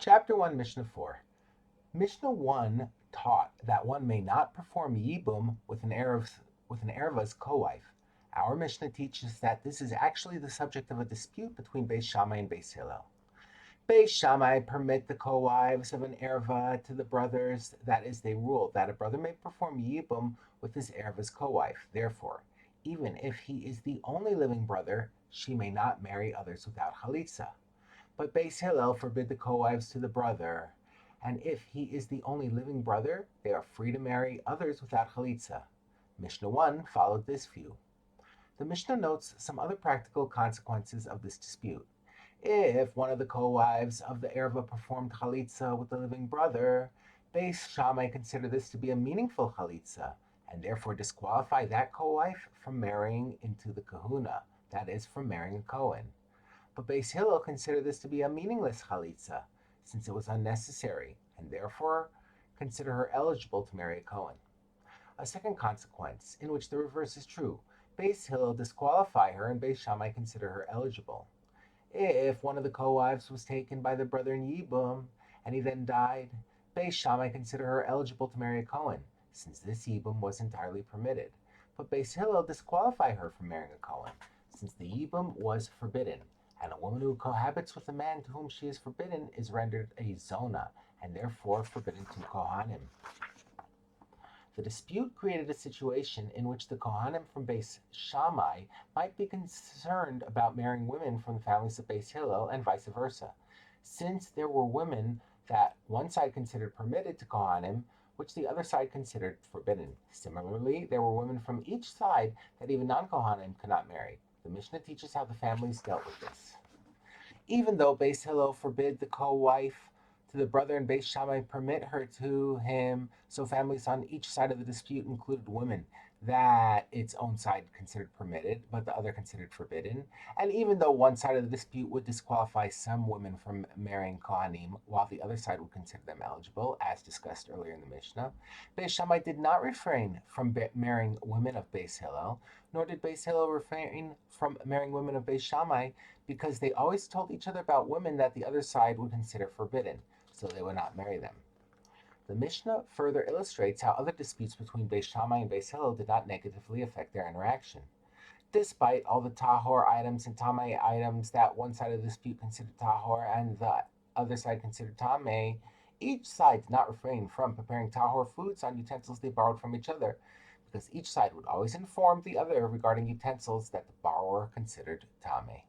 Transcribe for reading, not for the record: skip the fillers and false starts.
Chapter 1, Mishnah 4. Mishnah 1 taught that one may not perform Yibum with an Erev's co-wife. Our Mishnah teaches that this is actually the subject of a dispute between Beis Shammai and Beis Hillel. Beis Shammai permit the co-wives of an Ereva to the brothers. That is, they rule that a brother may perform Yibum with his Ereva's co-wife. Therefore, even if he is the only living brother, she may not marry others without Chalitza. But Beis Hillel forbid the co-wives to the brother, and if he is the only living brother, they are free to marry others without Chalitza. Mishnah 1 followed this view. The Mishnah notes some other practical consequences of this dispute. If one of the co-wives of the Erva performed Chalitza with the living brother, Beis Shammai consider this to be a meaningful Chalitza, and therefore disqualify that co-wife from marrying into the kahuna, that is, from marrying a Kohen. But Beis Hillel consider this to be a meaningless Chalitza, since it was unnecessary, and therefore consider her eligible to marry a Kohen. A second consequence, in which the reverse is true, Beis Hillel disqualify her and Beis Shammai consider her eligible. If one of the co-wives was taken by the brother in Yibum, and he then died, Beis Shammai consider her eligible to marry a Kohen, since this Yibum was entirely permitted. But Beis Hillel disqualify her from marrying a Kohen, since the Yibum was forbidden, and a woman who cohabits with a man to whom she is forbidden is rendered a zona, and therefore forbidden to Kohanim. The dispute created a situation in which the Kohanim from Beis Shammai might be concerned about marrying women from the families of Beis Hillel and vice versa, since there were women that one side considered permitted to Kohanim, which the other side considered forbidden. Similarly, there were women from each side that even non-Kohanim could not marry. The Mishnah teaches how the families dealt with this. Even though Beis Hillel forbid the co-wife to the brother and Beis Shammai permit her to him, so families on each side of the dispute included women that its own side considered permitted, but the other considered forbidden. And even though one side of the dispute would disqualify some women from marrying Kohanim, while the other side would consider them eligible, as discussed earlier in the Mishnah, Beis Shammai did not refrain from marrying women of Beis Hillel, nor did Beis Hillel refrain from marrying women of Beis Shammai, because they always told each other about women that the other side would consider forbidden, so they would not marry them. The Mishnah further illustrates how other disputes between Beis Shammai and Beis Hillel did not negatively affect their interaction. Despite all the tahor items and tamei items that one side of the dispute considered tahor and the other side considered tamei, each side did not refrain from preparing tahor foods on utensils they borrowed from each other, because each side would always inform the other regarding utensils that the borrower considered tamei.